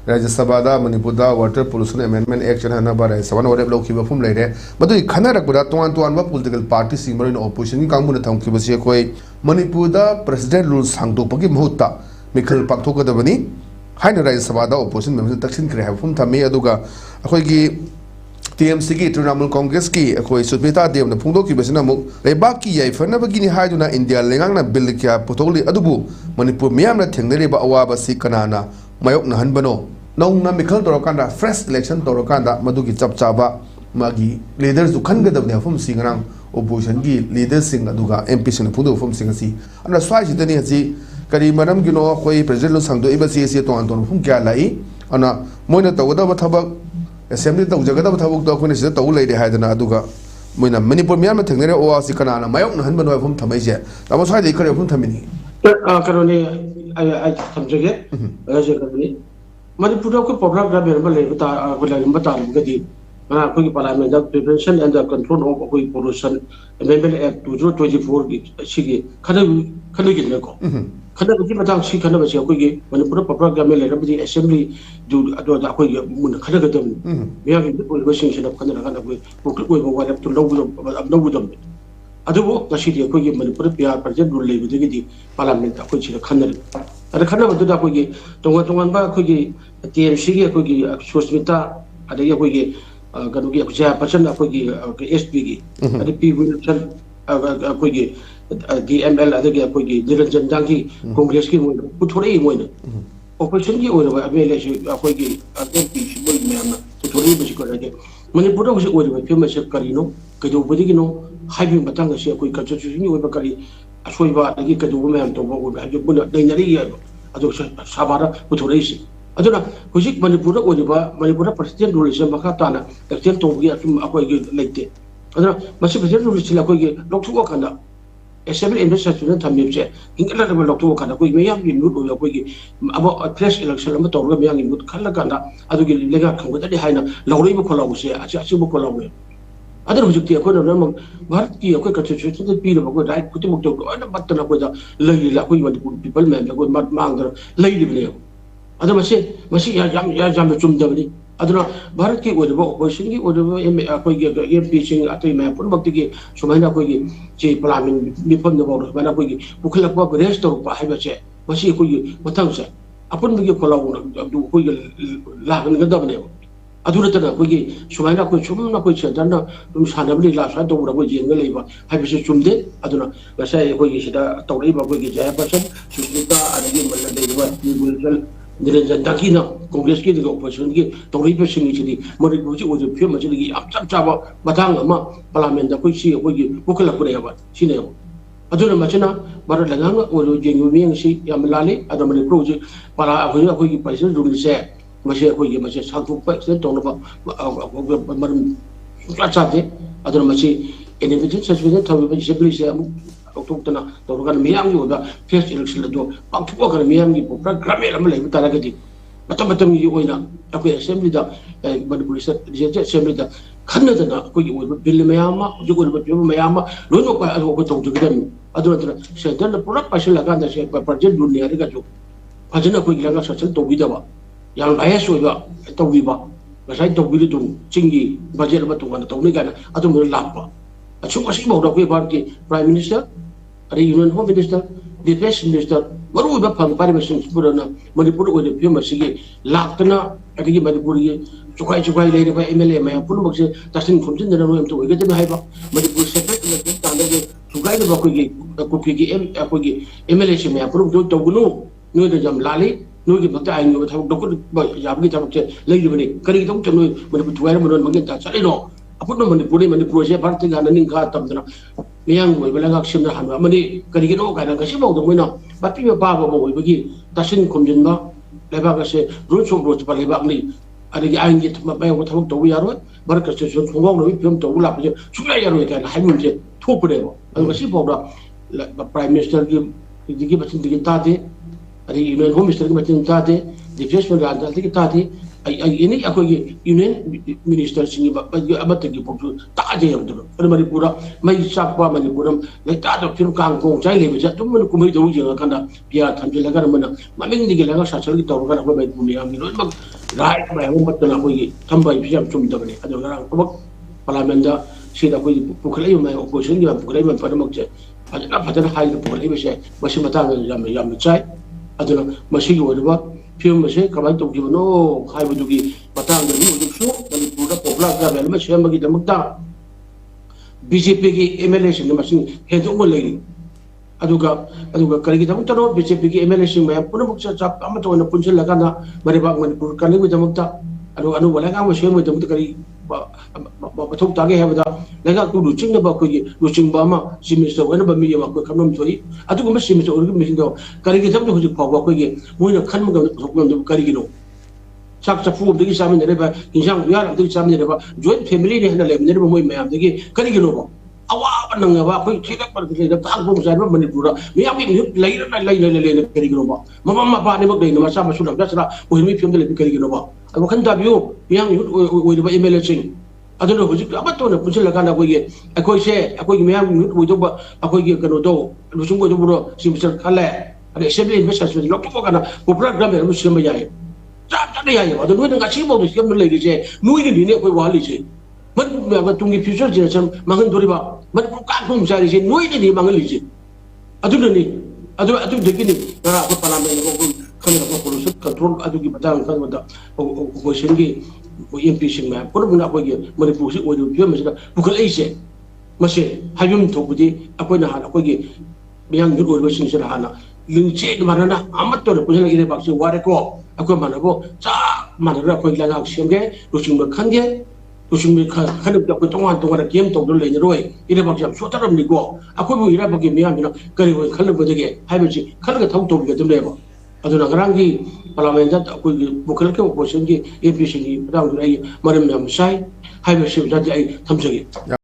राज्य Sabha Manipur Water Pollution Amendment Act and Anabara Savan or Loki from later. But the Kanarakuda to one political party similar in opposition Kamuna Town Kibasiakoi, Manipur President Lul Sangdo Paki Muta, Mikhail Paktoka the Vani, Hina राज्य Sabha opposition members Taxin Krab from Tame Aduga, Akoigi TMC Trinamal Congress ki Akoi Subita Dem the Pundo Kibasinamu, Lebaki Yafana Bagini Haiduna India Lengana Bilikia Potoli Adubu, Manipur Miamna Tendereba Awaba Sikanana, Mayok Nahanbano. Nong na Mikhail Torokanda fresh election Torokanda Maduki Chap Chaba Magi leaders to Kanga from Singarang opposition gi leaders sing Aduga MP Sing Pudu from Singasi and a swatch Daniazi Kari Madam Gino Koi President Sangdo Ebasi to Anton from Galai on a Moina Tawada Tabak Assembly of Jagata Tabuk documents that all lady had an Aduga. When a Manipur Miama Tenere or Sikanana, Mayok Nahanbano from Tamasia. That was why they could have from Tamini. Karoni, I come to get Manipur program Parliament Prevention and the Control of Pollution Amendment Act 2024 Shigi Kanagin Kanagin Shi Kanavasi Manipur program Assembly do Kanagatum. We have the Washington of Kanaka who have to know them. Adu Nashidi Kogi Manipur President will live with the Parliament of which the Kanari. At the Kanava Dudakogi, Tonga Kogi, TMC Kogi, Sosmita, at the Yakogi, Ganugi, Person Kogi, SPG, at the P. Wilson Kogi, DML, other Kogi, Niranjan Danki, Congress, Puturi winner. Opportunity or Amelation Kogi, MP, to Tori Manipur was ordered by Pima Carino, Kadu Budigino, Hybrid Batanga, Constitution, with Bakari. Ashoiba, the Gika woman to work with Danaria, Sabara, Puturesi. I don't know, Hujik Manipura or Manipura President Rulisha Makatana, the Tento we are from Akoy late. I don't know, Master President Rulisha, look to work on that. Assembly investment Tamil, incredible look to work on a quick young in Mutu, about a press election, Amator, young in Mut Kalaganda, I don't get legal with the Hina, Lauribu Colombo, Achibu Colombo. Other objective according to Marty, a quick constitution, the people of good I put him to go on a button up with a lady like we want to put people, men, a good mother, lady Vileo. Other must say, Yajam Dovey. I don't know, Baraki would have watching would have pitching at the man, put back to get Sumana Kogi, J. Plamin, Nipon the Board, Manakogi, who could have got the rest of Pahabache, was she Kogi, what else? I put me a column to Kogi laughing the governor. Adulata, Wigi, Sumana, which Sumana, which Dana, who Sanabli last night over Wigi and Galeva, Habishi Sumde, I don't know, Masai, Wigi, Toriba, Wigi, Japason, Susita, and again, they will Dakina, Congress getting opportunity to represent the Moribuchi was a pure majority of Chava, Batanga, Parliament, the Kuchi, Wigi, Bukala Pureva, Sineo. Aduna Machina, Baradanga, or Genuine, Yamalali, Adamani project, Para Wigi President, who said. Masih satu persen tahun apa macam Platsate atau masih individu sesuatu tapi masih sebelum untuk tanah tahun miang juga first election itu waktu apa miang itu program yang lama lagi tak lagi macam itu ina aku assembly dah Manipur assembly dah kerana dah aku bil miang juga bil miang lalu aku tahu juga ada sedang pula pasal lagi ada siapa project dunia ada juga pasal aku lagi sosial tahu juga yang ayah sudah tahu juga, saya tahu itu tinggi, bajet apa tu kan tahu ni kan, atau mula lapa. Cuma sih mau dah parti Prime Minister, ada Union Home Minister, Defence Minister, baru juga Parliament Purana, Manipur ada pihak masih lakna, ada yang Manipur ye, cukai lagi apa MLA, macam pun maksud tasing kumpulan dan orang tu, kita ni apa, Manipur separate macam tanda je, cukai tu aku pergi MLA sih, macam pun tu tahu gunu, ni ada jam lali. Nugi bakta aing nugi tahu doktor jam kita macam lagi ni. Kali kita macam nugi mana tuai mana mungkin tak cari no. Apa tu Manipur saya parti kan ni kah tam tu na. Yang nugi belang action dah hanu. Mani kali kita kan kasi mau tu mana. Tapi apa mau bagi tasin kumjin ba. Lepas kasi rusuk pada lepas ni. Ada yang aing kita apa yang tahu tahu ya ro. Baru kasi sungguh nugi film tahu lah. Sudah ya ro kan. Hai mungkin tu pun deh. Ada kasi mau dah. Prime Minister di macam di kita tadi. Ada Union Home Minister macam tadi, Defence Minister macam tadi, ini aku Union Minister sini apa tadi pun tak ada yang tu. Kalau Manipur, mai siapa Manipur, mai tak ada film kangkung, saya lebih tu mana kumai tu je kan dah biar tampil lagi mana. Maming ni kita lagi sasar kita orang apa baik punya. ꯔꯥꯏꯠ ꯃꯌꯥꯝ ꯑꯃ ꯃꯠꯇꯅ ꯑꯩꯈꯣꯏꯒꯤ ꯊꯝꯕ ꯍꯥꯏꯕꯁꯤ ꯌꯥꯝ ꯆꯨꯝꯗꯕꯅꯤ ꯑꯗꯨ ꯉꯔꯥꯡ ꯊꯕꯛ ꯄꯥꯔꯂꯥꯃꯦꯟꯗ ꯁꯤꯗ ꯑꯩꯈꯣꯏꯒꯤ ꯄꯨꯈꯠꯂꯛꯏꯕ ꯃꯌꯥꯝ ꯑꯣꯄꯣꯖꯤꯁꯟꯒꯤ ꯃꯌꯥꯝ ꯄꯨꯈꯠꯂꯛꯏꯕ ꯄꯨꯝꯅꯃꯛꯁꯦ ꯐꯖꯅ ꯍꯥꯏꯗꯅ ꯄꯨꯈꯠꯂꯛꯏꯕꯁꯦ ꯃꯁꯤ ꯃꯇꯥꯡꯗ ꯌꯥꯝꯅ ꯆꯥꯏ ꯑꯗꯨꯅ ꯃꯁꯤꯒꯤ ꯑꯣꯏꯔꯤꯕ ꯐꯤꯕꯝ ꯑꯁꯤ ꯀꯃꯥꯏꯅ ꯇꯧꯈꯤꯕꯅꯣ ꯍꯥꯏꯕꯗꯨꯒꯤ ꯃꯇꯥꯡꯗꯗꯤ ꯍꯧꯖꯤꯛꯁꯨ ꯃꯅꯤꯄꯨꯔꯗ ꯄꯣꯄꯨꯂꯔ ꯒꯚꯔꯟꯃꯦꯟ ꯑꯃ ꯁꯦꯝꯕꯒꯤꯗꯃꯛꯇ BJPꯒꯤ MLAꯁꯤꯡꯅ ꯃꯁꯤꯡ ꯍꯦꯟꯗꯣꯛꯅ ꯂꯩꯔꯤ ꯑꯗꯨꯒ ꯀꯔꯤꯒꯤꯗꯃꯛꯇꯅꯣ BJPꯒꯤ MLAꯁꯤꯡ ꯃꯌꯥꯝ ꯄꯨꯝꯅꯃꯛ ꯆꯞ ꯑꯃꯠꯇ ꯑꯣꯏꯅ ꯄꯨꯟꯁꯤꯜꯂꯀꯥꯟꯗ ꯃꯅꯤꯄꯨꯔ ꯀꯟꯅꯕꯒꯤꯗꯃꯛꯇ ꯑꯗꯨꯒ ꯑꯅꯧꯕ ꯂꯩꯉꯥꯛ ꯑꯃ ꯁꯦꯝꯕꯒꯤꯗꯃꯛꯇ ꯀꯔꯤ ꯃꯊꯧ ꯇꯥꯒꯦ ꯍꯥꯏꯕꯗ ꯂꯩꯉꯥꯛꯇꯨ ꯂꯨꯆꯤꯡꯅꯕ ꯑꯩꯈꯣꯏꯒꯤ ꯂꯨꯆꯤꯡꯕ ꯑꯃ ꯆꯤꯐ ꯃꯤꯅꯤꯁꯇꯔ ꯑꯣꯏꯅꯕ ꯃꯤ ꯑꯃ ꯑꯩꯈꯣꯏ ꯈꯟꯐꯝ ꯊꯣꯛꯏ ꯑꯗꯨꯒꯨꯝꯕ ꯆꯤꯐ ꯃꯤꯅꯤꯁꯇꯔ ꯑꯣꯏꯔꯤꯕ ꯃꯤꯁꯤꯡꯗꯣ ꯀꯔꯤꯒꯤꯗꯃꯛꯇ ꯍꯧꯖꯤꯛ ꯐꯥꯎꯕ ꯑꯩꯈꯣꯏꯒꯤ ꯃꯣꯏꯅ ꯈꯟꯕ ꯉꯝꯗꯕ ꯀꯔꯤꯒꯤꯅꯣ ꯆꯥꯛ ꯆꯐꯨ ꯑꯃꯗꯒꯤ ꯆꯥꯃꯤꯟꯅꯔꯤꯕ ꯏꯟꯁꯥꯡ ꯎꯌꯥꯟ ꯑꯃꯗꯒꯤ ꯆꯥꯃꯤꯟꯅꯔꯤꯕ ꯖꯣꯏꯟ ꯐꯦꯃꯤꯂꯤꯅꯤ ꯍꯥꯏꯅ ꯂꯩꯃꯤꯟꯅꯔꯤꯕ ꯃꯣꯏ ꯃꯌꯥꯝꯗꯒꯤ ꯀꯔꯤꯒꯤꯅꯣꯕ ꯑꯋꯥꯕ ꯅꯪꯉꯕ ꯑꯩꯈꯣꯏ ꯊꯦꯛꯂꯛꯄꯗ ꯇꯥꯛꯄ ꯆꯥꯏꯕ ꯃꯅꯤꯄꯨꯔꯗ ꯃꯤꯌꯥꯝꯒꯤ ꯃꯤꯍꯨꯠ ꯂꯩꯅ ꯀꯔꯤꯒꯤꯅꯣꯕ ꯃꯃꯥ ꯃꯄꯥ ꯑꯅꯤꯃꯛ ꯂꯩꯅ ꯃꯆꯥ ꯃꯁꯨ ꯂꯝꯖꯥ ꯑꯣꯏꯍꯟꯕꯒꯤ ꯐꯤꯕꯝꯗ ꯂꯩꯕ ꯀꯔꯤꯒꯤꯅꯣꯕ ꯑꯗꯨ ꯋꯥꯈꯜ ꯇꯥꯕꯤꯌꯨ ꯃꯤꯌꯥꯝꯒꯤ ꯃꯤꯍꯨꯠ ꯑꯣꯏꯔꯤꯕ MLAꯁꯤꯡ ꯑꯗꯨꯅ ꯍꯧꯖꯤꯛ ꯑꯃꯠꯇ ꯑꯣꯏꯅ ꯄꯨꯟꯁꯤꯜꯂꯀꯥꯟꯗ ꯑꯩꯈꯣꯏꯁꯦ ꯑꯩꯈꯣꯏꯒꯤ ꯃꯤꯌꯥꯝꯒꯤ ꯃꯤꯍꯨꯠ ꯑꯣꯏꯗꯧꯕ ꯑꯩꯈꯣꯏꯒꯤ ꯀꯩꯅꯣꯗꯣ ꯂꯨꯆꯤꯡꯕ ꯑꯣꯏꯗꯧꯕꯗꯣ ꯆꯤꯐ ꯃꯤꯅꯤꯁꯇꯔ ꯈꯜꯂꯦ ꯑꯗꯩ ꯑꯦꯁꯦꯝꯕ꯭ꯂꯤ ꯏꯟꯚꯦꯁꯇꯔꯁꯤꯡ ꯂꯧꯊꯣꯛꯑꯀꯥꯟꯗ ꯄꯣꯄꯨꯂꯔ ꯒꯚꯔꯟꯃꯦꯟꯠ ꯑꯃ ꯁꯦꯝꯕ ꯌꯥꯏ ꯆꯞ ꯌꯥꯏꯑꯕ ꯑꯗꯣ ꯅꯣꯏꯅ ꯉꯁꯤꯐꯥꯎꯗ ꯁꯦꯝꯕ ꯂꯩꯔꯤꯁꯦ ꯅꯣꯏꯅꯅꯤꯅꯦ ꯑꯩꯈꯣꯏ ꯋꯥꯍꯜꯂꯤꯁꯦ ꯇꯨꯡꯒꯤ ꯐ꯭ꯌꯨꯆꯔ ꯖꯦꯅꯦꯔꯦꯁꯟ ꯃꯥꯡꯍꯟꯗꯣꯔꯤꯕ ꯃꯅꯤꯄꯨꯔ ꯀꯥꯡꯊꯣꯡ ꯆꯥꯔꯤꯁꯦ ꯅꯣꯏꯅꯅꯤ ꯃꯥꯡꯍꯜꯂꯤꯁꯦ ꯑꯗꯨꯅꯅꯤ ꯑꯗꯨꯗꯒꯤꯅꯤ ꯉꯔꯥꯡ ꯑꯩꯈꯣꯏ ꯄꯥꯔꯂꯥꯃꯦꯟꯠ ꯈꯪꯅꯔꯛꯄ ꯄꯣꯂꯨꯁꯟ ꯀꯟꯇ꯭ꯔꯣꯜ ꯑꯗꯨꯒꯤ ꯃꯇꯥꯡꯗ ꯈꯪꯕꯗ ꯑꯣꯄꯣꯖꯤꯁꯟꯒꯤ MPꯁꯤꯡ ꯃꯌꯥꯝ ꯄꯨꯝꯅꯃꯛꯅ ꯑꯩꯈꯣꯏꯒꯤ ꯃꯅꯤꯄꯨꯔꯁꯤ ꯑꯣꯏꯔꯤꯕ ꯐꯤꯕꯝ ꯑꯁꯤꯗ ꯄꯨꯈꯠꯂꯛꯏꯁꯦ ꯃꯁꯤ ꯍꯥꯏꯐꯝ ꯊꯣꯛꯄꯗꯤ ꯑꯩꯈꯣꯏꯅ ꯍꯥꯟꯅ ꯑꯩꯈꯣꯏꯒꯤ ꯃꯤꯌꯥꯝꯒꯤ ꯃꯤꯍꯨꯠ ꯑꯣꯏꯔꯤꯕꯁꯤꯡꯁꯤꯅ ꯍꯥꯟꯅ ꯂꯤꯡꯆꯦꯠ ꯃꯥꯟꯅꯅ ꯑꯃꯠꯇ ꯑꯣꯏꯅ ꯄꯨꯟꯁꯤꯜꯂꯒ ꯏꯔꯩꯕꯥꯛꯁꯤ ꯋꯥꯔꯦꯀꯣ ꯑꯩꯈꯣꯏ ꯃꯥꯟꯅꯕ ꯆꯞ ꯃꯥꯟꯅꯅ ꯑꯩꯈꯣꯏ ꯂꯩꯉꯥꯛ ꯁꯦꯝꯒꯦ ꯂꯨꯆꯤꯡꯕ ꯈꯟꯒꯦ ꯂꯨꯆꯤꯡꯕ ꯈꯟꯕꯗ ꯑꯩꯈꯣꯏ ꯇꯣꯉꯥꯟ ꯒꯦꯝ ꯇꯧꯗꯨꯅ ꯂꯩꯅꯔꯣꯏ ꯏꯔꯩꯕꯥꯛꯁꯤ ꯌꯥꯝ ꯁꯣꯠꯊꯔꯝꯅꯤꯀꯣ ꯑꯩꯈꯣꯏꯕꯨ ꯏꯔꯩꯕꯥꯛꯀꯤ ꯃꯤꯌꯥꯝꯁꯤꯅ ꯀꯔꯤ ꯑꯣꯏꯅ ꯈꯜꯂꯝꯒꯗꯒꯦ ꯍꯥꯏꯕꯁꯤ ꯈꯜꯂꯒ ꯊꯕꯛ ꯇꯧꯕꯤꯒꯗꯕꯅꯦꯕ ꯑꯗꯨꯅ ꯉꯔꯥꯡꯒꯤ ꯄꯥꯔꯂꯥꯃꯦꯟꯠꯇ ꯑꯩꯈꯣꯏꯒꯤ ꯄꯨꯈꯠꯂꯛꯈꯤꯕ ꯑꯣꯄꯣꯖꯤꯁꯟꯒꯤ MPꯁꯤꯡꯒꯤ ꯃꯇꯥꯡꯗꯨꯗ ꯑꯩ ꯃꯔꯝ ꯌꯥꯝ ꯆꯥꯏ ꯍꯥꯏꯕꯁꯤꯃꯗꯤ ꯑꯩ ꯊꯝꯖꯒꯦ